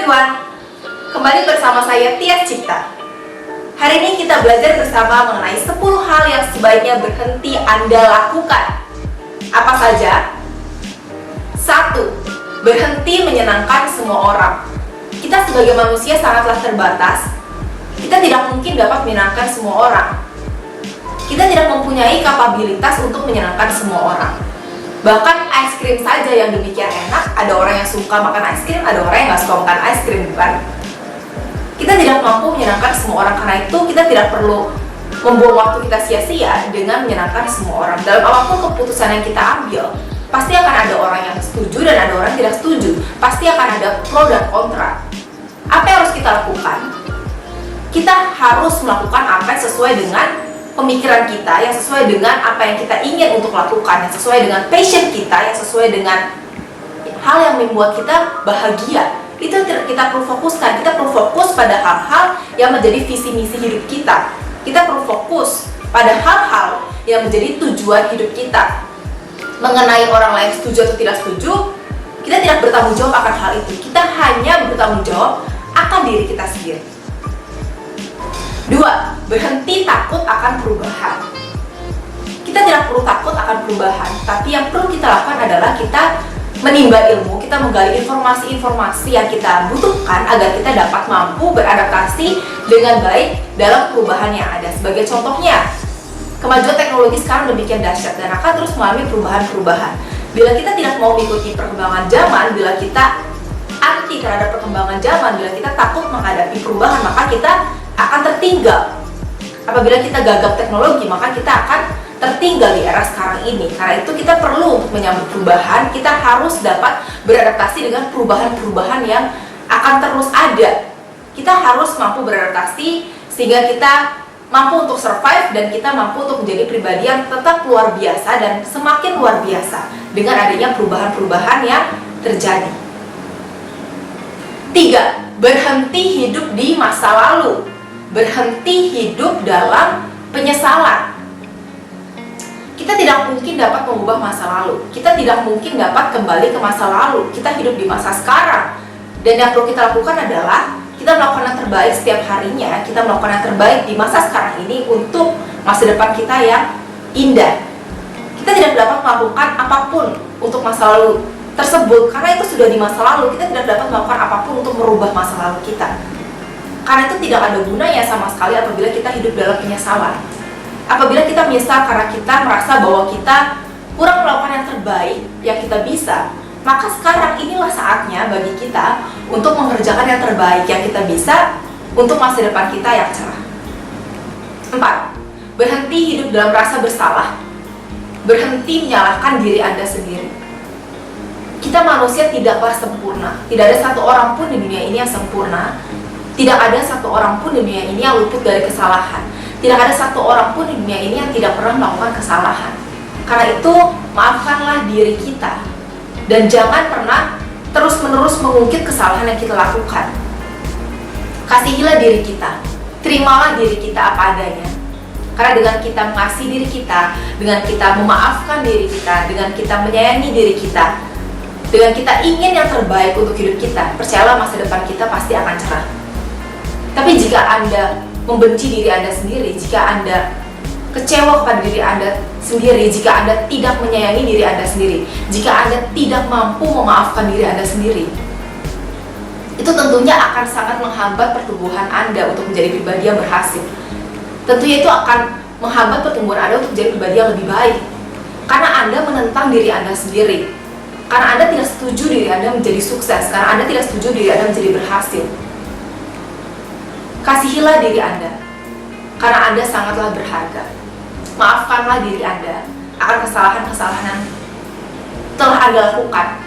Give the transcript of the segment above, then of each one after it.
everyone, kembali bersama saya Tias Cipta. Hari ini kita belajar bersama mengenai 10 hal yang sebaiknya berhenti Anda lakukan. Apa saja? 1. Berhenti menyenangkan semua orang. Kita sebagai manusia sangatlah terbatas. Kita tidak mungkin dapat menyenangkan semua orang. Kita tidak mempunyai kapabilitas untuk menyenangkan semua orang. Bahkan es krim saja yang demikian enak, ada orang yang suka makan es krim, ada orang yang nggak suka makan es krim, bukan? Kita tidak mampu menyenangkan semua orang, karena itu kita tidak perlu membuang waktu kita sia-sia dengan menyenangkan semua orang. Dalam apapun keputusan yang kita ambil, pasti akan ada orang yang setuju dan ada orang yang tidak setuju. Pasti akan ada pro dan kontra. Apa yang harus kita lakukan? Kita harus melakukan apa yang sesuai dengan pemikiran kita, yang sesuai dengan apa yang kita ingin untuk lakukan, yang sesuai dengan passion kita, yang sesuai dengan hal yang membuat kita bahagia. Itu yang kita perlu fokuskan. Kita perlu fokus pada hal-hal yang menjadi visi misi hidup kita. Kita perlu fokus pada hal-hal yang menjadi tujuan hidup kita. Mengenai orang lain setuju atau tidak setuju, kita tidak bertanggung jawab akan hal itu. Kita hanya bertanggung jawab akan diri kita sendiri. 2. Berhenti takut akan perubahan. Kita tidak perlu takut akan perubahan, tapi yang perlu kita lakukan adalah kita menimba ilmu, kita menggali informasi-informasi yang kita butuhkan agar kita dapat mampu beradaptasi dengan baik dalam perubahan yang ada. Sebagai contohnya, kemajuan teknologi sekarang demikian dahsyat dan akan terus mengalami perubahan-perubahan. Bila kita tidak mau mengikuti perkembangan zaman, bila kita anti terhadap perkembangan zaman, bila kita takut menghadapi perubahan, maka kita akan tertinggal. Apabila kita gagap teknologi, maka kita akan tertinggal di era sekarang ini. Karena itu kita perlu untuk menyambut perubahan, kita harus dapat beradaptasi dengan perubahan-perubahan yang akan terus ada. Kita harus mampu beradaptasi sehingga kita mampu untuk survive dan kita mampu untuk menjadi pribadi yang tetap luar biasa dan semakin luar biasa dengan adanya perubahan-perubahan yang terjadi. 3. Berhenti hidup di masa lalu. Berhenti hidup dalam penyesalan. Kita tidak mungkin dapat mengubah masa lalu. Kita tidak mungkin dapat kembali ke masa lalu. Kita hidup di masa sekarang. Dan yang perlu kita lakukan adalah kita melakukan yang terbaik setiap harinya. Kita melakukan yang terbaik di masa sekarang ini untuk masa depan kita yang indah. Kita tidak dapat melakukan apapun untuk masa lalu tersebut karena itu sudah di masa lalu. Kita tidak dapat melakukan apapun untuk merubah masa lalu kita. Karena itu tidak ada gunanya sama sekali apabila kita hidup dalam penyesalan. Apabila kita menyesal karena kita merasa bahwa kita kurang melakukan yang terbaik yang kita bisa, maka sekarang inilah saatnya bagi kita untuk mengerjakan yang terbaik yang kita bisa untuk masa depan kita yang cerah. 4. Berhenti hidup dalam rasa bersalah. Berhenti menyalahkan diri Anda sendiri. Kita manusia tidaklah sempurna. Tidak ada satu orang pun di dunia ini yang sempurna. Tidak ada satu orang pun di dunia ini yang luput dari kesalahan. Tidak ada satu orang pun di dunia ini yang tidak pernah melakukan kesalahan. Karena itu, maafkanlah diri kita. Dan jangan pernah terus-menerus mengungkit kesalahan yang kita lakukan. Kasihilah diri kita. Terimalah diri kita apa adanya. Karena dengan kita mengasihi diri kita, dengan kita memaafkan diri kita, dengan kita menyayangi diri kita, dengan kita ingin yang terbaik untuk hidup kita, percayalah masa depan kita pasti akan cerah. Tapi jika Anda membenci diri Anda sendiri, jika Anda kecewa kepada diri Anda sendiri, jika Anda tidak menyayangi diri Anda sendiri, jika Anda tidak mampu memaafkan diri Anda sendiri, itu tentunya akan sangat menghambat pertumbuhan Anda untuk menjadi pribadi yang berhasil. Tentunya itu akan menghambat pertumbuhan Anda untuk menjadi pribadi yang lebih baik. Karena Anda menentang diri Anda sendiri. Karena Anda tidak setuju diri Anda menjadi sukses, karena Anda tidak setuju diri Anda menjadi berhasil. Kasihilah diri Anda, karena Anda sangatlah berharga. Maafkanlah diri Anda akan kesalahan-kesalahan yang telah Anda lakukan.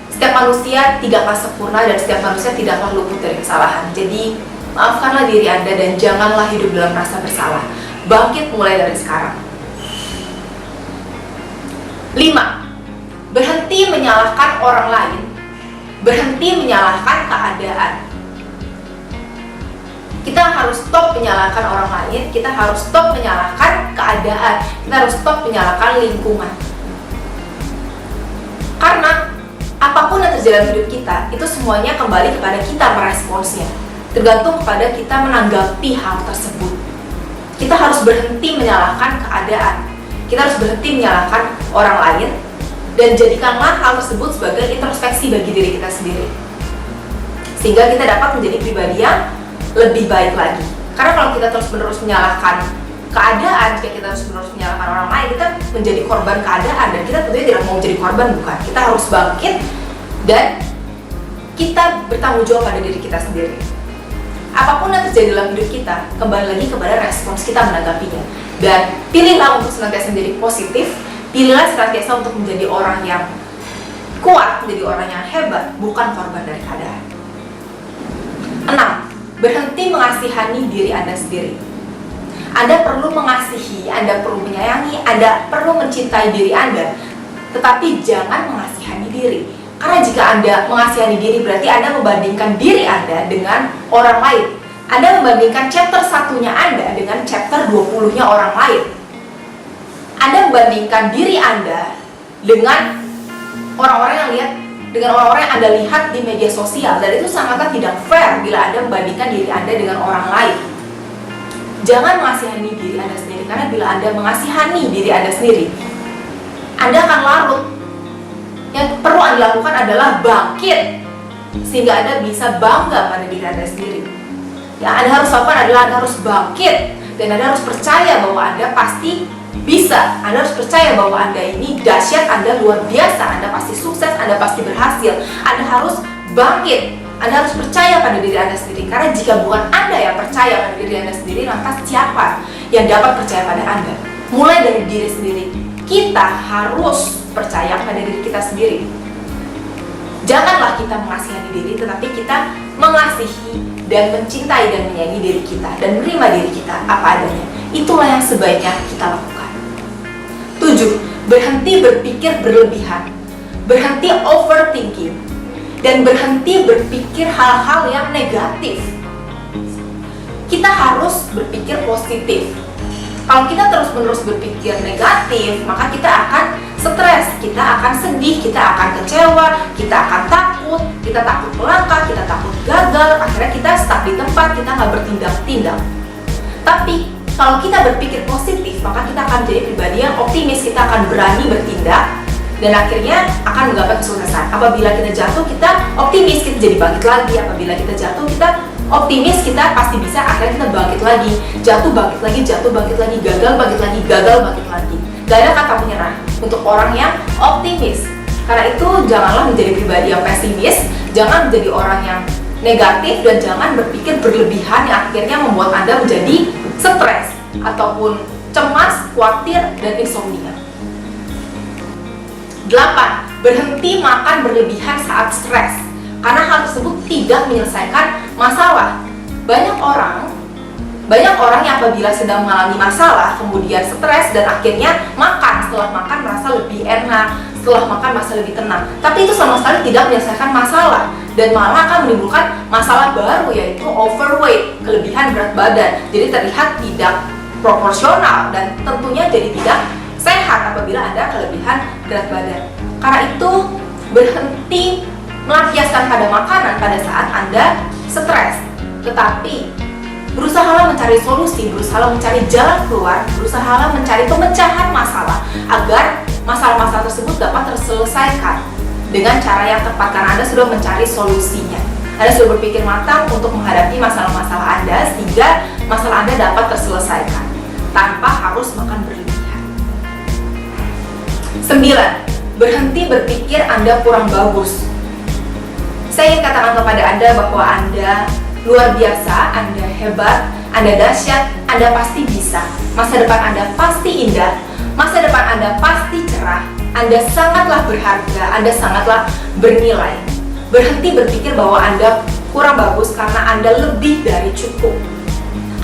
Setiap manusia tidaklah sempurna dan setiap manusia tidaklah luput dari kesalahan. Jadi, maafkanlah diri Anda dan janganlah hidup dalam rasa bersalah. Bangkit mulai dari sekarang. 5. Berhenti menyalahkan orang lain. Berhenti menyalahkan keadaan. Kita harus stop menyalahkan orang lain, kita harus stop menyalahkan keadaan, kita harus stop menyalahkan lingkungan. Karena Apapun yang terjadi dalam hidup kita, itu semuanya kembali kepada kita meresponsnya. Tergantung kepada kita menanggapi hal tersebut. Kita harus berhenti menyalahkan keadaan. Kita harus berhenti menyalahkan orang lain, dan jadikanlah hal tersebut sebagai introspeksi bagi diri kita sendiri, sehingga kita dapat menjadi pribadi yang lebih baik lagi. Karena kalau kita terus-menerus menyalahkan keadaan, jika kita terus-menerus menyalahkan orang lain, kita menjadi korban keadaan, dan kita tentunya tidak mau menjadi korban, bukan? Kita harus bangkit dan kita bertanggung jawab pada diri kita sendiri. Apapun yang terjadi dalam hidup kita, kembali lagi kepada respons kita menanggapinya. Dan pilihlah untuk senantiasa menjadi positif, pilihlah senantiasa untuk menjadi orang yang kuat, menjadi orang yang hebat, bukan korban dari keadaan. 6. Berhenti mengasihani diri Anda sendiri. Anda perlu mengasihi, Anda perlu menyayangi, Anda perlu mencintai diri Anda, tetapi jangan mengasihani diri. Karena jika Anda mengasihani diri, berarti Anda membandingkan diri Anda dengan orang lain. Anda membandingkan chapter 1-nya Anda dengan chapter 20-nya orang lain. Anda membandingkan diri Anda dengan orang-orang yang Anda lihat di media sosial, dan itu sangatlah tidak fair bila Anda membandingkan diri Anda dengan orang lain. Jangan mengasihani diri Anda sendiri, karena bila Anda mengasihani diri Anda sendiri, Anda akan larut. Yang perlu Anda lakukan adalah bangkit, sehingga Anda bisa bangga pada diri Anda sendiri. Yang Anda harus lakukan adalah Anda harus bangkit, dan Anda harus percaya bahwa Anda pasti bisa. Anda harus percaya bahwa Anda ini dahsyat, Anda luar biasa, Anda pasti sukses, Anda pasti berhasil. Anda harus bangkit, Anda harus percaya pada diri Anda sendiri. Karena jika bukan Anda yang percaya pada diri Anda sendiri, lantas siapa yang dapat percaya pada Anda? Mulai dari diri sendiri. Kita harus percaya pada diri kita sendiri. Janganlah kita mengasihani diri, tetapi kita mengasihi dan mencintai dan menyayangi diri kita, dan menerima diri kita apa adanya. Itulah yang sebaiknya kita lakukan. 7. Berhenti berpikir berlebihan. Berhenti overthinking. Dan berhenti berpikir hal-hal yang negatif. Kita harus berpikir positif. Kalau kita terus-menerus berpikir negatif, maka kita akan stres, kita akan sedih, kita akan kecewa, kita akan takut, kita takut melangkah, kita takut gagal, akhirnya kita stuck di tempat, kita nggak bertindak-tindak. Tapi kalau kita berpikir positif, maka kita akan menjadi pribadi yang optimis, kita akan berani bertindak, dan akhirnya akan menggapai kesuksesan. Apabila kita jatuh, kita optimis, kita jadi bangkit lagi. Apabila kita jatuh, kita optimis, kita pasti bisa, akhirnya kita bangkit lagi. Jatuh, bangkit lagi, jatuh, bangkit lagi, gagal, bangkit lagi, gagal, bangkit lagi. Gak ada kata menyerah untuk orang yang optimis. Karena itu, janganlah menjadi pribadi yang pesimis, jangan menjadi orang yang negatif, dan jangan berpikir berlebihan yang akhirnya membuat Anda menjadi stres ataupun cemas, khawatir, dan insomnia. 8. Berhenti makan berlebihan saat stres, karena hal tersebut tidak menyelesaikan masalah. Banyak orang yang apabila sedang mengalami masalah, kemudian stres, dan akhirnya makan. Setelah makan merasa lebih enak, setelah makan merasa lebih tenang. Tapi itu sama sekali tidak menyelesaikan masalah, dan malah akan menimbulkan masalah baru, yaitu overweight, kelebihan berat badan. Jadi terlihat tidak proporsional, dan tentunya jadi tidak sehat apabila Anda kelebihan berat badan. Karena itu, berhenti melampiaskan pada makanan pada saat Anda stres, tetapi berusahalah mencari solusi, berusahalah mencari jalan keluar, berusahalah mencari pemecahan masalah agar masalah-masalah tersebut dapat terselesaikan dengan cara yang tepat, karena Anda sudah mencari solusinya. Anda sudah berpikir matang untuk menghadapi masalah-masalah Anda, sehingga masalah Anda dapat terselesaikan tanpa harus makan berlebihan. 9. Berhenti berpikir Anda kurang bagus. Saya ingin katakan kepada Anda bahwa Anda luar biasa, Anda hebat, Anda dahsyat, Anda pasti bisa. Masa depan Anda pasti indah, masa depan Anda pasti cerah. Anda sangatlah berharga, Anda sangatlah bernilai. Berhenti berpikir bahwa Anda kurang bagus, karena Anda lebih dari cukup.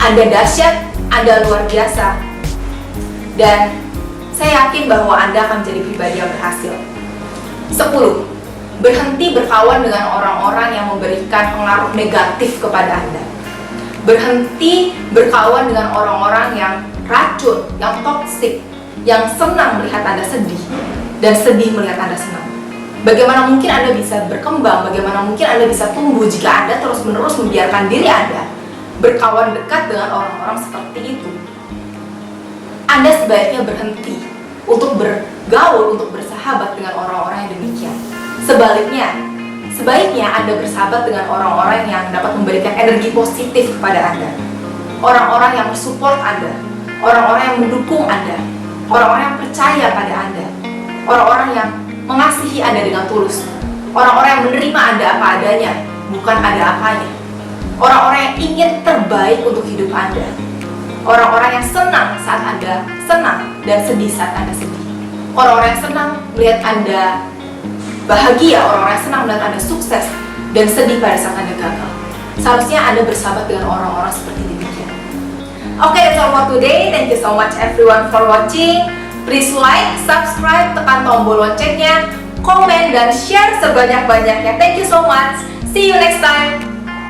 Anda dahsyat, Anda luar biasa, dan saya yakin bahwa Anda akan menjadi pribadi yang berhasil. 10. Berhenti berkawan dengan orang-orang yang memberikan pengaruh negatif kepada Anda. Berhenti berkawan dengan orang-orang yang racun, yang toksik, yang senang melihat Anda sedih, dan sedih melihat Anda senang. Bagaimana mungkin Anda bisa berkembang, bagaimana mungkin Anda bisa tumbuh jika Anda terus-menerus membiarkan diri Anda berkawan dekat dengan orang-orang seperti itu. Anda sebaiknya berhenti untuk bergaul, untuk bersahabat dengan orang-orang yang demikian. Sebaiknya Anda bersahabat dengan orang-orang yang dapat memberikan energi positif kepada Anda. Orang-orang yang support Anda, orang-orang yang mendukung Anda, orang-orang yang percaya pada Anda, orang-orang yang mengasihi Anda dengan tulus, orang-orang yang menerima Anda apa adanya, bukan ada apanya, orang-orang yang ingin terbaik untuk hidup Anda, orang-orang yang senang saat Anda senang dan sedih saat Anda sedih, orang-orang yang senang melihat Anda bahagia, orang-orang yang senang melihat Anda sukses dan sedih pada saat Anda gagal. Seharusnya Anda bersahabat dengan orang-orang seperti demikian. Okay, that's all for today. Thank you so much everyone for watching. Please like, subscribe, tekan tombol loncengnya, komen, dan share sebanyak-banyaknya. Thank you so much. See you next time.